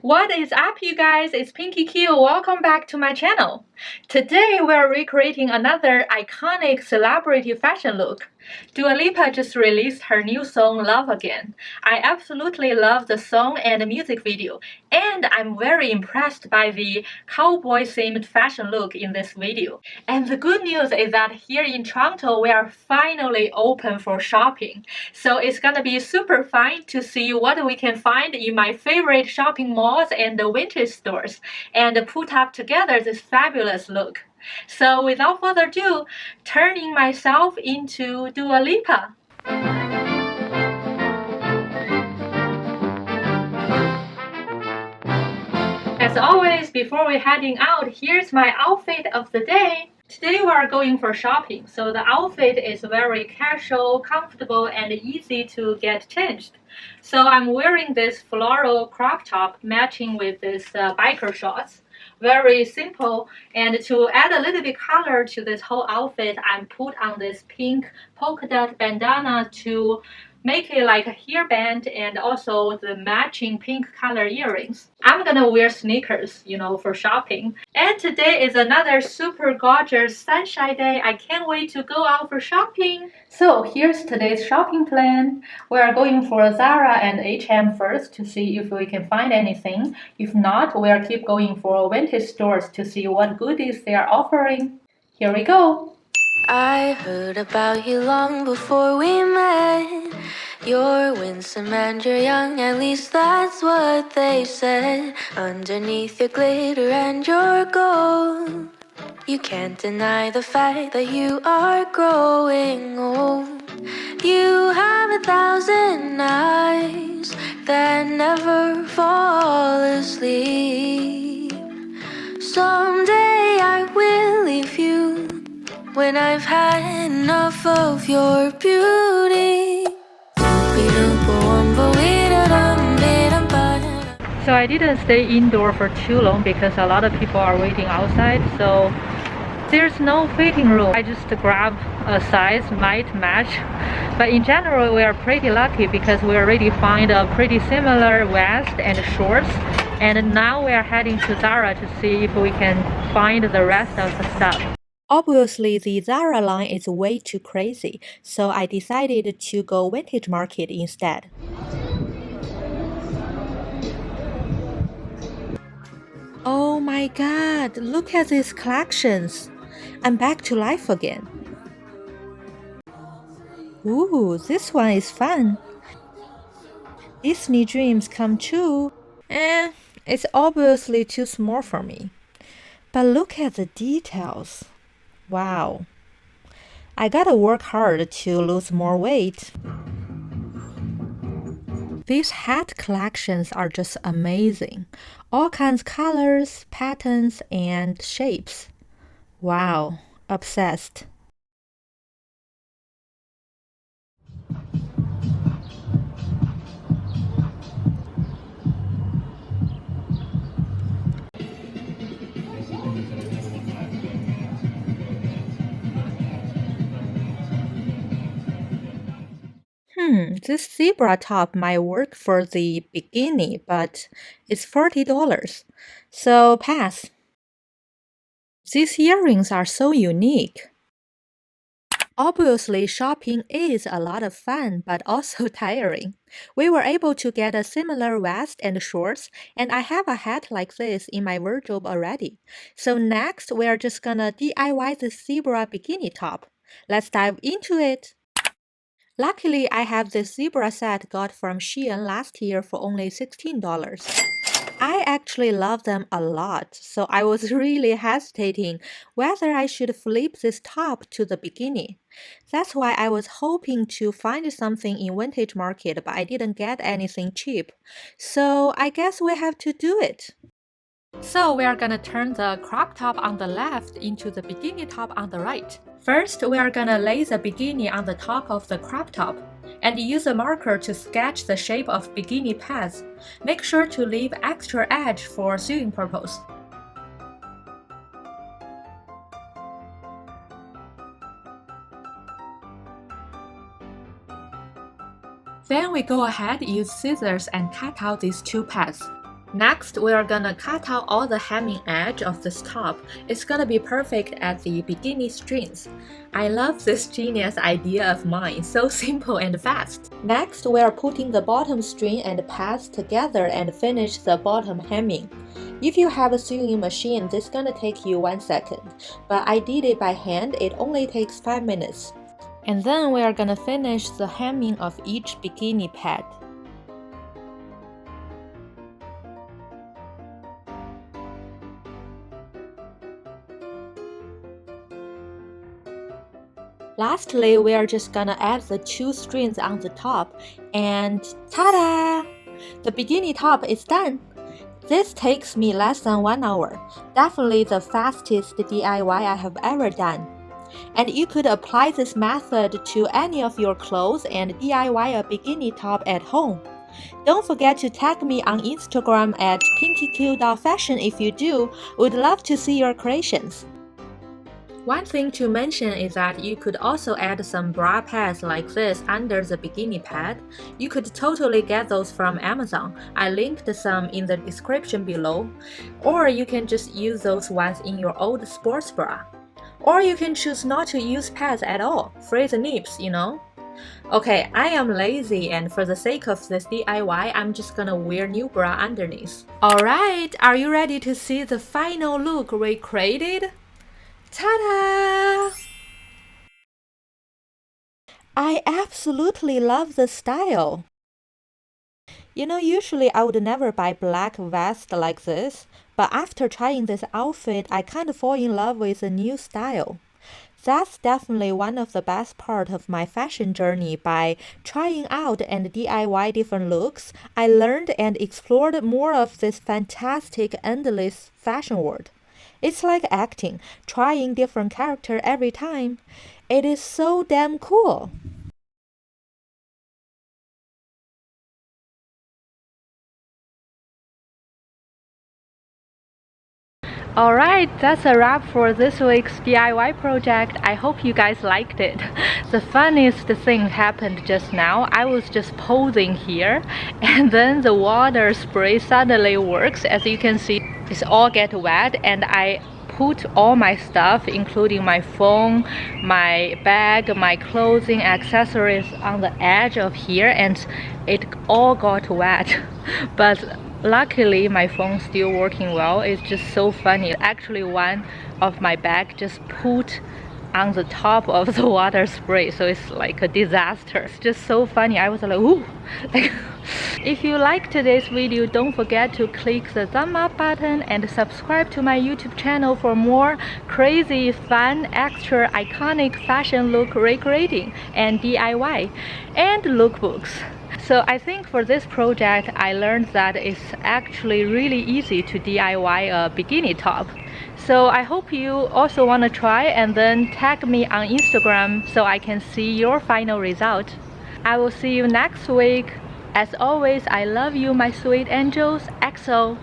What is up, you guys? It's PinkyQ. Welcome back to my channel. Today we are recreating another iconic celebrity fashion look. Dua Lipa just released her new song Love Again. I absolutely love the song and the music video, and I'm very impressed by the cowboy-themed fashion look in this video. And the good news is that here in Toronto we are finally open for shopping. So it's gonna be super fun to see what we can find in my favorite shopping malls and the vintage stores and put up together this fabulous look. So without further ado, turning myself into Dua Lipa. As always, before we're heading out, here's my outfit of the day. Today we are going for shopping, so the outfit is very casual, comfortable, and easy to get changed. So I'm wearing this floral crop top matching with this biker shorts. Very simple, and to add a little bit color to this whole outfit, I'm put on this pink polka dot bandana to make it like a hairband and also the matching pink color earrings. I'm gonna wear sneakers, for shopping. And today is another super gorgeous sunshine day. I can't wait to go out for shopping. So here's today's shopping plan. We are going for Zara and H&M first to see if we can find anything. If not, we'll keep going for vintage stores to see what goodies they are offering. Here we go. I heard about you long before we met. You're winsome and you're young, at least that's what they said. Underneath your glitter and your gold, you can't deny the fact that you are growing old. You have 1,000 eyes that never fall asleep. Someday I will leave you when I've had enough of your beauty. So I didn't stay indoor for too long because a lot of people are waiting outside, so there's no fitting room. I just grabbed a size might match, but in general we are pretty lucky because we already find a pretty similar vest and shorts, and now we are heading to Zara to see if we can find the rest of the stuff. Obviously, the Zara line is way too crazy, so I decided to go vintage market instead. Oh my god, look at these collections! I'm back to life again. Ooh, this one is fun. Disney dreams come true. It's obviously too small for me. But look at the details. Wow. I gotta work hard to lose more weight. These hat collections are just amazing. All kinds of colors, patterns, and shapes. Wow, obsessed. This zebra top might work for the bikini, but it's $40. So pass. These earrings are so unique. Obviously, shopping is a lot of fun, but also tiring. We were able to get a similar vest and shorts, and I have a hat like this in my wardrobe already. So next, we're just gonna DIY the zebra bikini top. Let's dive into it. Luckily, I have this zebra set got from Shein last year for only $16. I actually love them a lot, so I was really hesitating whether I should flip this top to the bikini. That's why I was hoping to find something in vintage market, but I didn't get anything cheap. So I guess we have to do it. So we are gonna turn the crop top on the left into the bikini top on the right. First, we are gonna lay the bikini on the top of the crop top and use a marker to sketch the shape of bikini pads. Make sure to leave extra edge for sewing purpose. Then we go ahead, use scissors and cut out these two pads. Next, we are gonna cut out all the hemming edge of this top. It's gonna be perfect at the bikini strings. I love this genius idea of mine, so simple and fast. Next, we are putting the bottom string and pads together and finish the bottom hemming. If you have a sewing machine, this is gonna take you 1 second, but I did it by hand, it only takes 5 minutes. And then we are gonna finish the hemming of each bikini pad. Lastly, we are just gonna add the 2 strings on the top, and ta-da! The bikini top is done! This takes me less than 1 hour. Definitely the fastest DIY I have ever done. And you could apply this method to any of your clothes and DIY a bikini top at home. Don't forget to tag me on Instagram at PinkyQ.fashion if you do. Would love to see your creations. One thing to mention is that you could also add some bra pads like this under the bikini pad. You could totally get those from Amazon. I linked some in the description below. Or you can just use those ones in your old sports bra. Or you can choose not to use pads at all. Free the nips, you know? Okay, I am lazy and for the sake of this DIY, I'm just gonna wear new bra underneath. Alright, are you ready to see the final look we created? Ta-da! I absolutely love the style. You know, usually I would never buy black vest like this, but after trying this outfit, I kind of fall in love with the new style. That's definitely one of the best part of my fashion journey. By trying out and DIY different looks, I learned and explored more of this fantastic, endless fashion world. It's like acting, trying different character every time. It is so damn cool. Alright, that's a wrap for this week's DIY project. I hope you guys liked it. The funniest thing happened just now. I was just posing here and then the water spray suddenly works. As you can see, it's all get wet and I put all my stuff, including my phone, my bag, my clothing, accessories on the edge of here and it all got wet. But luckily my phone's still working well. It's just so funny. Actually one of my bag just put on the top of the water spray, so it's like a disaster. It's just so funny. I was like, ooh. If you liked today's video, don't forget to click the thumb up button and subscribe to my YouTube channel for more crazy, fun, extra iconic fashion look recreating and DIY and lookbooks. So I think for this project, I learned that it's actually really easy to DIY a bikini top. So I hope you also want to try and then tag me on Instagram so I can see your final result. I will see you next week. As always, I love you, my sweet angels. XO.